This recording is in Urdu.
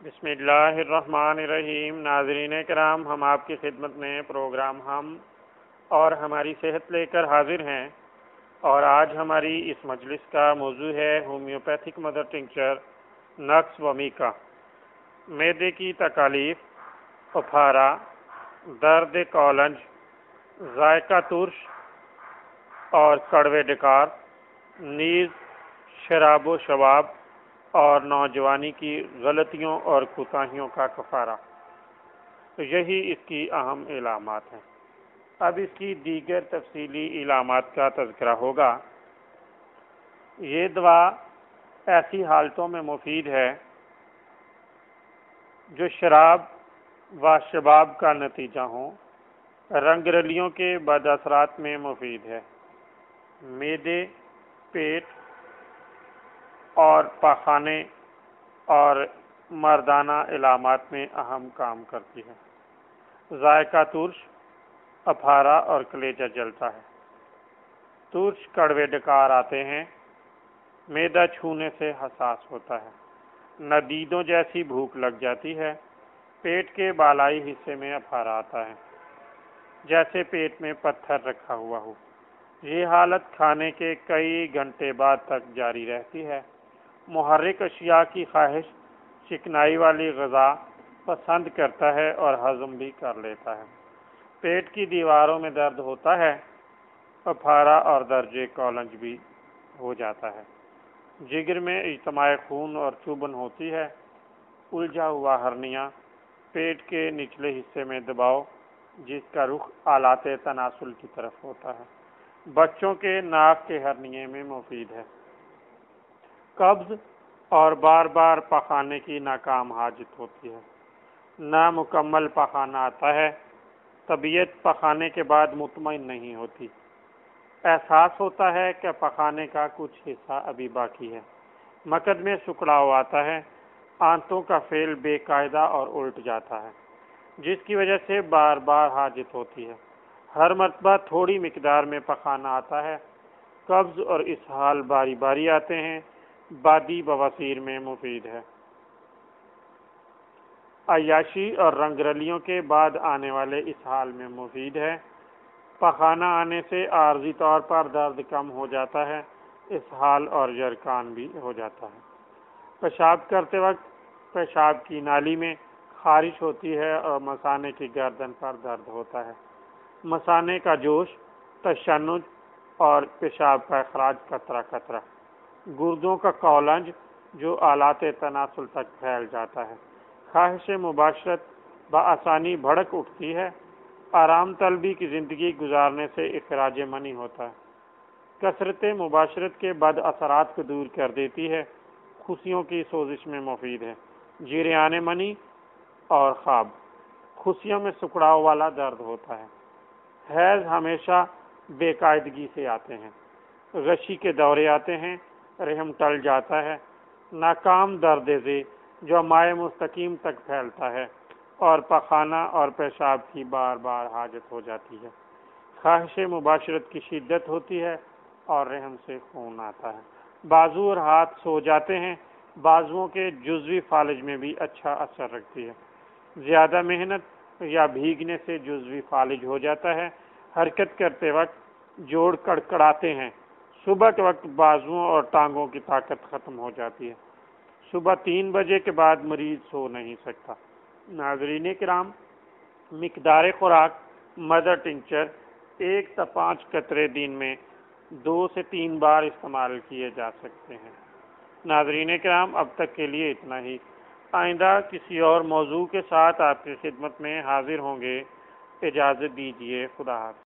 بسم اللہ الرحمن الرحیم۔ ناظرین کرام، ہم آپ کی خدمت میں پروگرام ہم اور ہماری صحت لے کر حاضر ہیں، اور آج ہماری اس مجلس کا موضوع ہے ہومیوپیتھک مدر ٹنکچر نکس ومیکا۔ معدے کی تکالیف، افارہ، درد کولنج، ذائقہ ترش اور کڑوے ڈکار، نیز شراب و شباب اور نوجوانی کی غلطیوں اور کوتاہیوں کا کفارہ، یہی اس کی اہم علامات ہیں۔ اب اس کی دیگر تفصیلی علامات کا تذکرہ ہوگا۔ یہ دوا ایسی حالتوں میں مفید ہے جو شراب و شباب کا نتیجہ ہوں، رنگ رلیوں کے بد اثرات میں مفید ہے، معدے، پیٹ اور پاخانے اور مردانہ علامات میں اہم کام کرتی ہے۔ ذائقہ ترش، افارہ اور کلیجہ جلتا ہے، ترش کڑوے ڈکار آتے ہیں، معدہ چھونے سے حساس ہوتا ہے، ندیدوں جیسی بھوک لگ جاتی ہے، پیٹ کے بالائی حصے میں افارہ آتا ہے، جیسے پیٹ میں پتھر رکھا ہوا ہو۔ یہ حالت کھانے کے کئی گھنٹے بعد تک جاری رہتی ہے۔ محرک اشیاء کی خواہش، چکنائی والی غذا پسند کرتا ہے اور ہضم بھی کر لیتا ہے۔ پیٹ کی دیواروں میں درد ہوتا ہے، افارہ اور درجے کولنج بھی ہو جاتا ہے۔ جگر میں اجتماع خون اور چوبن ہوتی ہے، الجھا ہوا ہرنیا، پیٹ کے نچلے حصے میں دباؤ جس کا رخ آلات تناسل کی طرف ہوتا ہے، بچوں کے ناک کے ہرنیے میں مفید ہے۔ قبض اور بار بار پخانے کی ناکام حاجت ہوتی ہے، نامکمل پخانہ آتا ہے، طبیعت پخانے کے بعد مطمئن نہیں ہوتی، احساس ہوتا ہے کہ پخانے کا کچھ حصہ ابھی باقی ہے، مقد میں سکڑاؤ آتا ہے، آنتوں کا فعل بے قاعدہ اور الٹ جاتا ہے، جس کی وجہ سے بار بار حاجت ہوتی ہے، ہر مرتبہ تھوڑی مقدار میں پخانہ آتا ہے، قبض اور اسہال باری باری آتے ہیں، بادی بواسیر میں مفید ہے۔ عیاشی اور رنگ رلیوں کے بعد آنے والے اسہال میں مفید ہے۔ پخانہ آنے سے عارضی طور پر درد کم ہو جاتا ہے، اسہال اور جرکان بھی ہو جاتا ہے۔ پیشاب کرتے وقت پیشاب کی نالی میں خارش ہوتی ہے اور مثانے کی گردن پر درد ہوتا ہے، مثانے کا جوش، تشنج اور پیشاب کا اخراج قطرہ قطرہ، گردوں کا کولنج جو آلات تناسل تک پھیل جاتا ہے، خواہش مباشرت بآسانی بھڑک اٹھتی ہے، آرام طلبی کی زندگی گزارنے سے اخراج منی ہوتا ہے، کثرت مباشرت کے بد اثرات کو دور کر دیتی ہے، خصیوں کی سوزش میں مفید ہے، جریان منی اور خواب، خصیوں میں سکڑاؤ والا درد ہوتا ہے، حیض ہمیشہ بے قاعدگی سے آتے ہیں، غشی کے دورے آتے ہیں، رحم ٹل جاتا ہے، ناکام درد ذی جو مائع مستقیم تک پھیلتا ہے، اور پخانہ اور پیشاب کی بار بار حاجت ہو جاتی ہے، خواہش مباشرت کی شدت ہوتی ہے اور رحم سے خون آتا ہے، بازو اور ہاتھ سو جاتے ہیں، بازوؤں کے جزوی فالج میں بھی اچھا اثر رکھتی ہے، زیادہ محنت یا بھیگنے سے جزوی فالج ہو جاتا ہے، حرکت کرتے وقت جوڑ کڑکڑاتے ہیں، صبح کے وقت بازوؤں اور ٹانگوں کی طاقت ختم ہو جاتی ہے، صبح 3 بجے کے بعد مریض سو نہیں سکتا۔ ناظرین کرام، مقدار خوراک مدر ٹنکچر 1 تا 5 قطرے دن میں 2 سے 3 بار استعمال کیے جا سکتے ہیں۔ ناظرین کرام، اب تک کے لیے اتنا ہی۔ آئندہ کسی اور موضوع کے ساتھ آپ کی خدمت میں حاضر ہوں گے۔ اجازت دیجیے، خدا حافظ۔